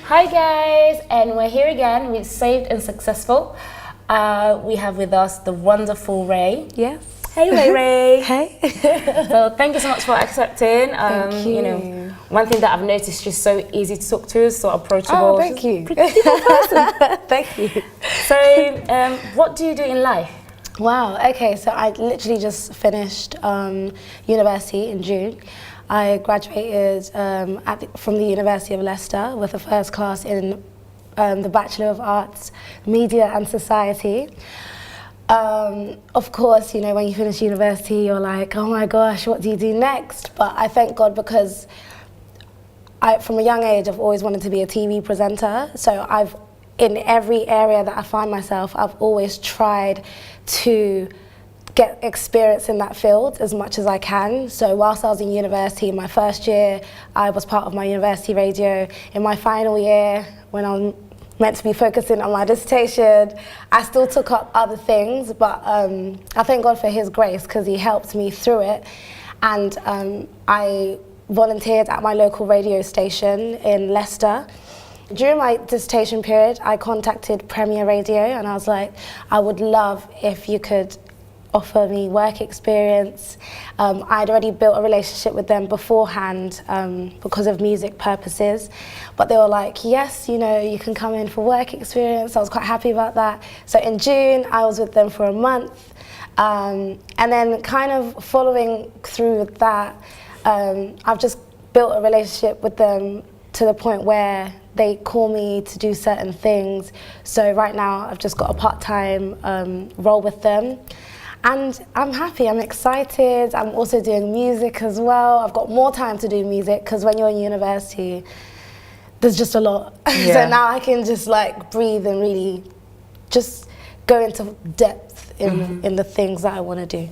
Hi guys, and we're here again with Saved and Successful. We have with us the wonderful Ray. Yes. Hey Ray. Hey. So thank you so much for accepting. Thank you. You know, one thing that I've noticed, she's so easy to talk to, so approachable. Oh, thank you. Pretty people person. Thank you. So, what do you do in life? Wow. Okay. So I literally just finished university in June. I graduated from the University of Leicester with a first class in the Bachelor of Arts, Media and Society. Of course, you know, when you finish university, you're like, oh my gosh, what do you do next? But I thank God because from a young age, I've always wanted to be a TV presenter. So in every area that I find myself, I've always tried to get experience in that field as much as I can. So whilst I was in university, in my first year, I was part of my university radio. In my final year, when I'm meant to be focusing on my dissertation, I still took up other things, but I thank God for His grace because He helped me through it. And I volunteered at my local radio station in Leicester. During my dissertation period, I contacted Premier Radio and I was like, I would love if you could offer me work experience. I'd already built a relationship with them beforehand because of music purposes, but they were like, yes, you know, you can come in for work experience. I was quite happy about that. So in June, I was with them for a month, and then kind of following through with that, I've just built a relationship with them to the point where they call me to do certain things. So right now, I've just got a part-time role with them. And I'm happy, I'm excited. I'm also doing music as well. I've got more time to do music because when you're in university, there's just a lot. Yeah. So now I can just like breathe and really just go into depth in the things that I want to do.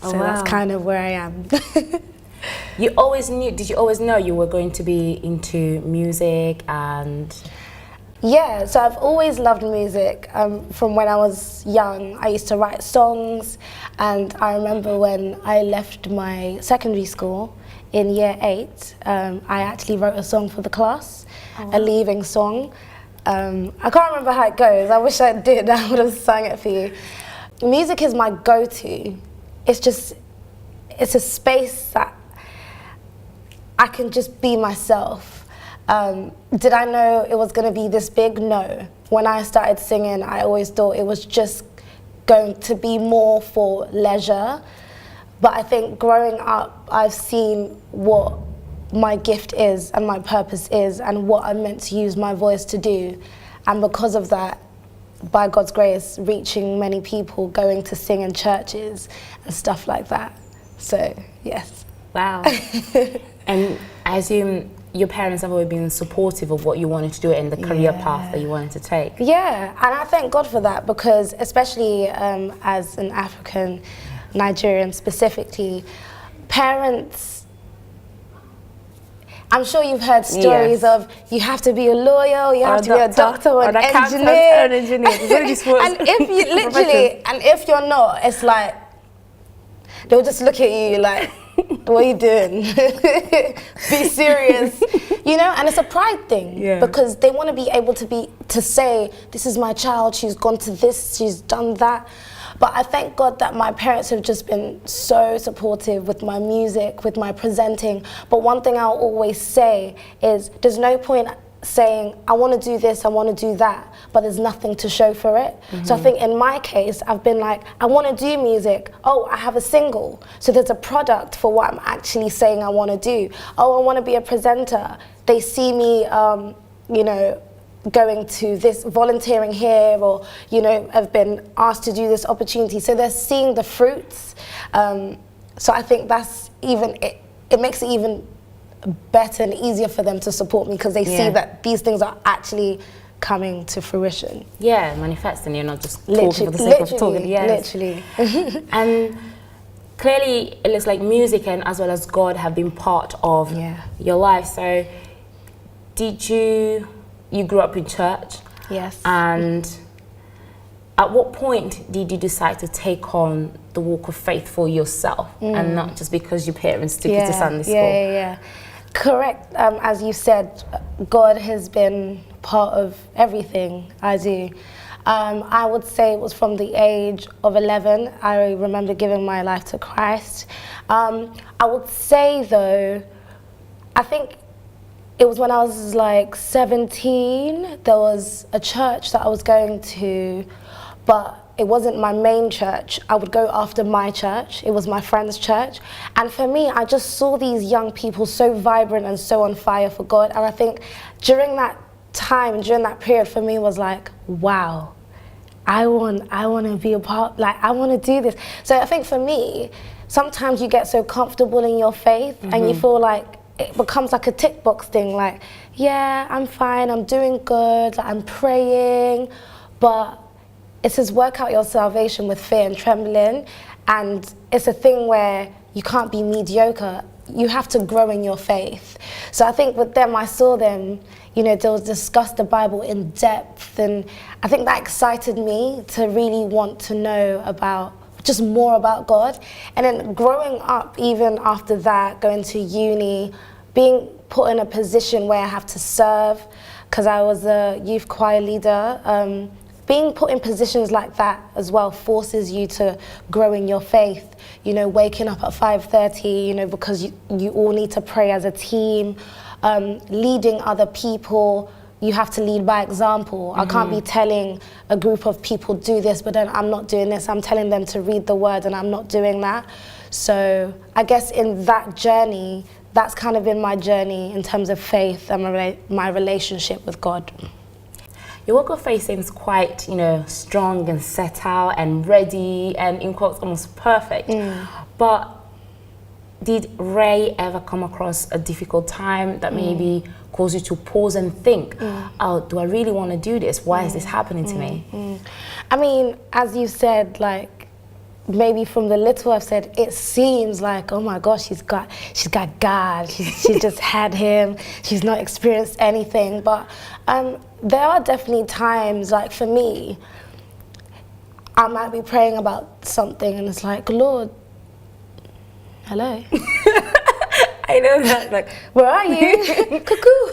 Oh, so wow. that's kind of where I am. Did you always know you were going to be into music and... Yeah, so I've always loved music. From when I was young, I used to write songs, and I remember when I left my secondary school in year 8, I actually wrote a song for the class, a leaving song. I can't remember how it goes. I wish I did. I would have sung it for you. Music is my go-to. It's a space that I can just be myself. Did I know it was going to be this big? No. When I started singing, I always thought it was just going to be more for leisure. But I think growing up, I've seen what my gift is and my purpose is and what I'm meant to use my voice to do. And because of that, by God's grace, reaching many people, going to sing in churches and stuff like that. So, yes. Wow. And I assume your parents have always been supportive of what you wanted to do and the career path that you wanted to take. Yeah, and I thank God for that because especially as an African Nigerian specifically, parents, I'm sure you've heard stories of you have to be a lawyer, you have to be a doctor or an engineer. And if you're not, it's like, they'll just look at you like, what are you doing? Be serious. You know, and it's a pride thing because they want to be able to say, this is my child, she's gone to this, she's done that. But I thank God that my parents have just been so supportive with my music, with my presenting. But one thing I'll always say is there's no point saying, I want to do this, I want to do that, but there's nothing to show for it. So I think in my case, I've been like, I want to do music. Oh, I have a single. So there's a product for what I'm actually saying I want to do. Oh, I want to be a presenter. They see me, you know, going to this, volunteering here, or, you know, have been asked to do this opportunity. So they're seeing the fruits. So I think that's even, it makes it even better and easier for them to support me because they see that these things are actually coming to fruition. Yeah, manifesting. You're not just talking for the sake of talking. Yes. Literally. And clearly, it looks like music and as well as God have been part of your life. So, you grew up in church? Yes. And at what point did you decide to take on the walk of faith for yourself and not just because your parents took you to Sunday school? Correct. As you said, God has been part of everything I do. I would say it was from the age of 11, I remember giving my life to Christ. I would say though, I think it was when I was like 17, there was a church that I was going to, but it wasn't my main church. I would go after my church. It was my friend's church. And for me, I just saw these young people so vibrant and so on fire for God. And I think during that time, during that period for me was like, wow, I want to be a part, like I want to do this. So I think for me, sometimes you get so comfortable in your faith and you feel like it becomes like a tick box thing, like, yeah, I'm fine, I'm doing good, like, I'm praying, but it says work out your salvation with fear and trembling, and it's a thing where you can't be mediocre. You have to grow in your faith. So I think with them, I saw them, you know, they'll discuss the Bible in depth, and I think that excited me to really want to know about just more about God. And then growing up, even after that, going to uni, being put in a position where I have to serve, because I was a youth choir leader, being put in positions like that as well forces you to grow in your faith. You know, waking up at 5:30, you know, because you all need to pray as a team, leading other people. You have to lead by example. I can't be telling a group of people do this, but then I'm not doing this. I'm telling them to read the word and I'm not doing that. So I guess in that journey, that's kind of been my journey in terms of faith and my relationship with God. Your walk of faith seems quite, you know, strong and set out and ready and in quotes almost perfect. But did Ray ever come across a difficult time that maybe caused you to pause and think, oh, do I really want to do this? Why is this happening to me? I mean, as you said, like, maybe from the little I've said, it seems like, oh my gosh, she's got God, she just had him, she's not experienced anything. But there are definitely times, like for me, I might be praying about something and it's like, Lord, hello. I know that, like, where are you? Cuckoo.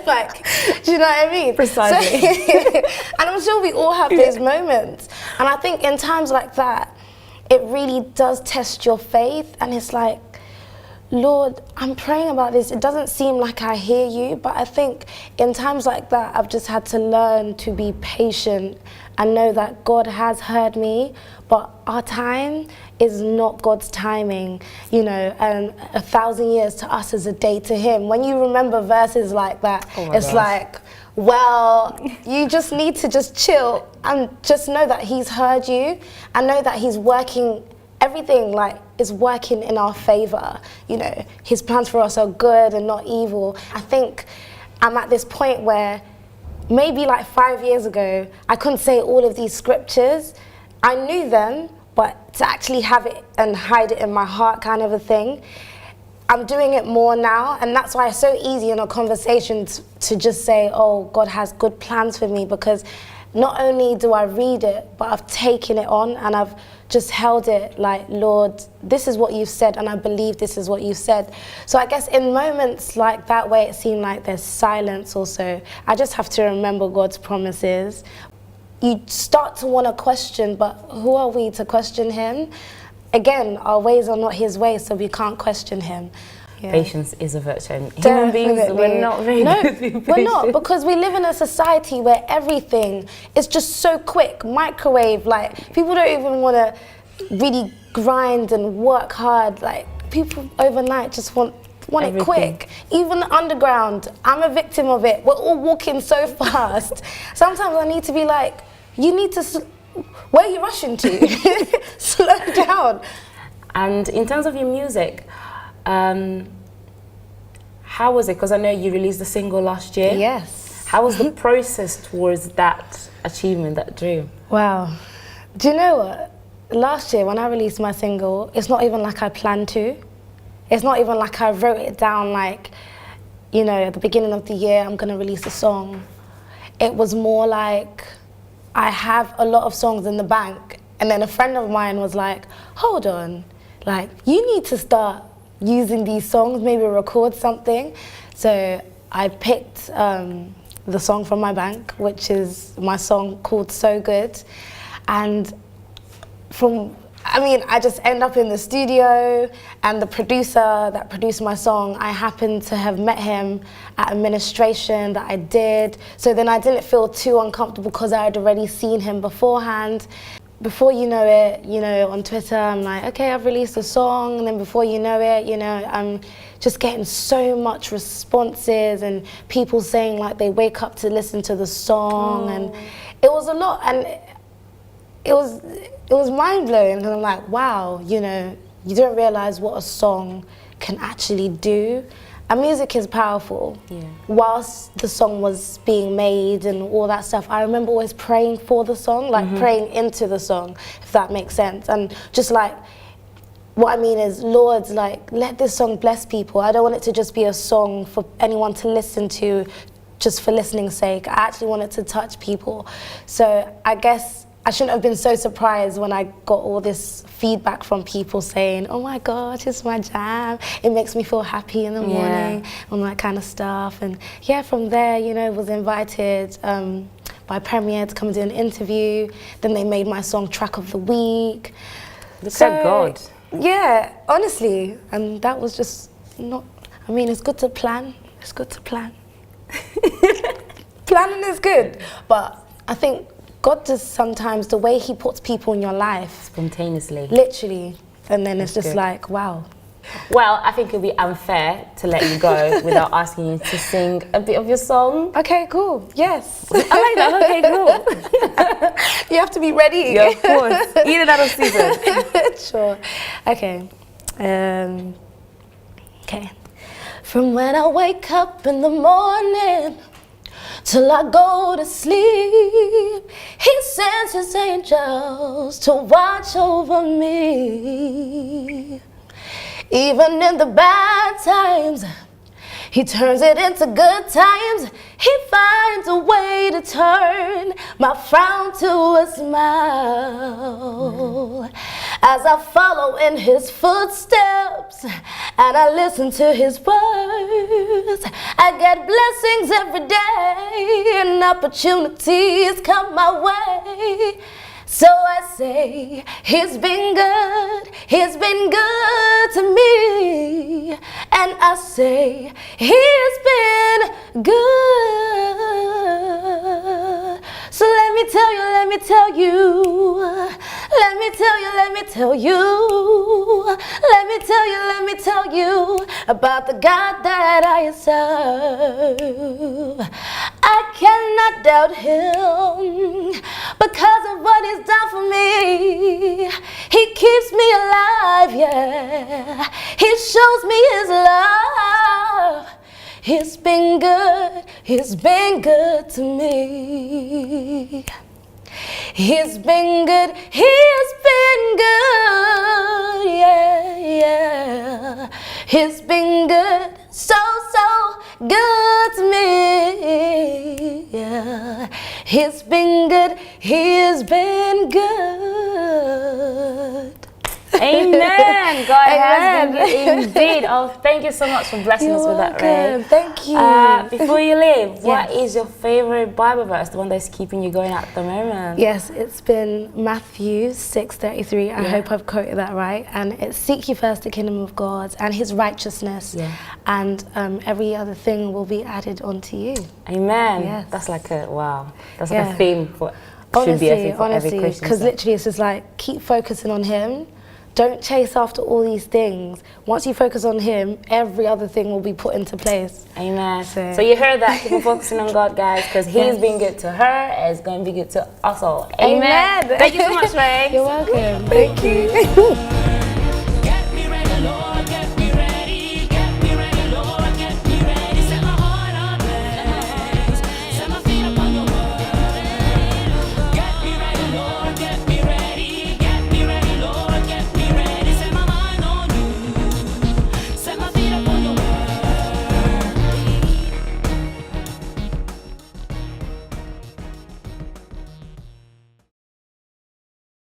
Like, do you know what I mean? Precisely. So, and I'm sure we all have those moments. And I think in times like that, it really does test your faith. And it's like, Lord, I'm praying about this. It doesn't seem like I hear you, but I think in times like that, I've just had to learn to be patient and know that God has heard me, but our time is not God's timing, you know, and 1,000 years to us is a day to him. When you remember verses like that, it's like, well, you just need to just chill and just know that he's heard you and know that he's working, everything like is working in our favor. You know, his plans for us are good and not evil. I think I'm at this point where maybe like 5 years ago, I couldn't say all of these scriptures. I knew them, but to actually have it and hide it in my heart kind of a thing, I'm doing it more now. And that's why it's so easy in a conversation to just say, oh, God has good plans for me, because not only do I read it, but I've taken it on and I've just held it like, Lord, this is what you've said and I believe this is what you've said. So I guess in moments like that where it seemed like there's silence also, I just have to remember God's promises. You start to want to question, but who are we to question him? Again, our ways are not his ways, so we can't question him. Yeah. Patience is a virtue. Human beings, we're not very good with patience. We're not, because we live in a society where everything is just so quick, microwave, like people don't even want to really grind and work hard. Like people overnight just want it quick. Even the underground, I'm a victim of it. We're all walking so fast. Sometimes I need to be like, you need to, where are you rushing to? Slow down. And in terms of your music, how was it? Because I know you released a single last year. Yes. How was the process towards that achievement, that dream? Wow. Do you know what? Last year when I released my single, it's not even like I planned to. It's not even like I wrote it down like, you know, at the beginning of the year, I'm gonna release a song. It was more like, I have a lot of songs in the bank. And then a friend of mine was like, hold on, like, you need to start using these songs, maybe record something. So I picked the song from my bank, which is my song called So Good. And I just end up in the studio, and the producer that produced my song, I happened to have met him at a ministration that I did. So then I didn't feel too uncomfortable because I had already seen him beforehand. Before you know it, on Twitter, I'm like, okay, I've released a song, and then before you know it, I'm just getting so much responses and people saying like they wake up to listen to the song, and it was a lot, and it was mind-blowing, because I'm like, wow, you don't realize what a song can actually do. And music is powerful. Yeah. Whilst the song was being made and all that stuff, I remember always praying for the song, like praying into the song, if that makes sense. And just like, what I mean is, Lord, like, let this song bless people. I don't want it to just be a song for anyone to listen to just for listening's sake. I actually want it to touch people. So I guess I shouldn't have been so surprised when I got all this feedback from people saying, oh my gosh, it's my jam. It makes me feel happy in the morning, and that kind of stuff. And yeah, from there, was invited by Premier to come and do an interview. Then they made my song Track of the Week. Look at God. Yeah, honestly. And that was just it's good to plan. It's good to plan. Planning is good. But I think God does sometimes, the way he puts people in your life. Spontaneously. Literally. And then it's just good. Like, wow. Well, I think it would be unfair to let you go without asking you to sing a bit of your song. Okay, cool. Yes. I like that. Okay, cool. You have to be ready. Yeah, of course. Eat it out of season. Sure. Okay. Okay. From when I wake up in the morning till I go to sleep, he sends his angels to watch over me. Even in the bad times, he turns it into good times. He finds a way to turn my frown to a smile. As I follow in his footsteps and I listen to his words, I get blessings every day and opportunities come my way. So I say, he's been good to me. And I say, he's been good. So let me tell you, let me tell you, let me tell you, let me tell you, let me tell you, let me tell you about the God that I serve. I cannot doubt him because of what he's done for me. He keeps me alive, yeah. He shows me his love. He's been good to me. He's been good, yeah, yeah. He's been good, so good to me, yeah. He's been good, Amen. God has been good indeed. Oh, thank you so much for blessing us with that, Ray. Thank you. Before you leave, what is your favorite Bible verse, the one that's keeping you going at the moment? Yes, it's been Matthew 6:33. I hope I've quoted that right. And it's seek ye first the kingdom of God and his righteousness, and every other thing will be added onto you. Amen. Yes. That's like a That's like a theme for. Should be a theme for every Christian. Because literally, it's just like keep focusing on him. Don't chase after all these things. Once you focus on him, every other thing will be put into place. Amen. So you heard that. Keep focusing on God, guys, because he's been good to her and it's going to be good to us all. Amen. Amen. Thank you so much, Ray. You're welcome. Thank you.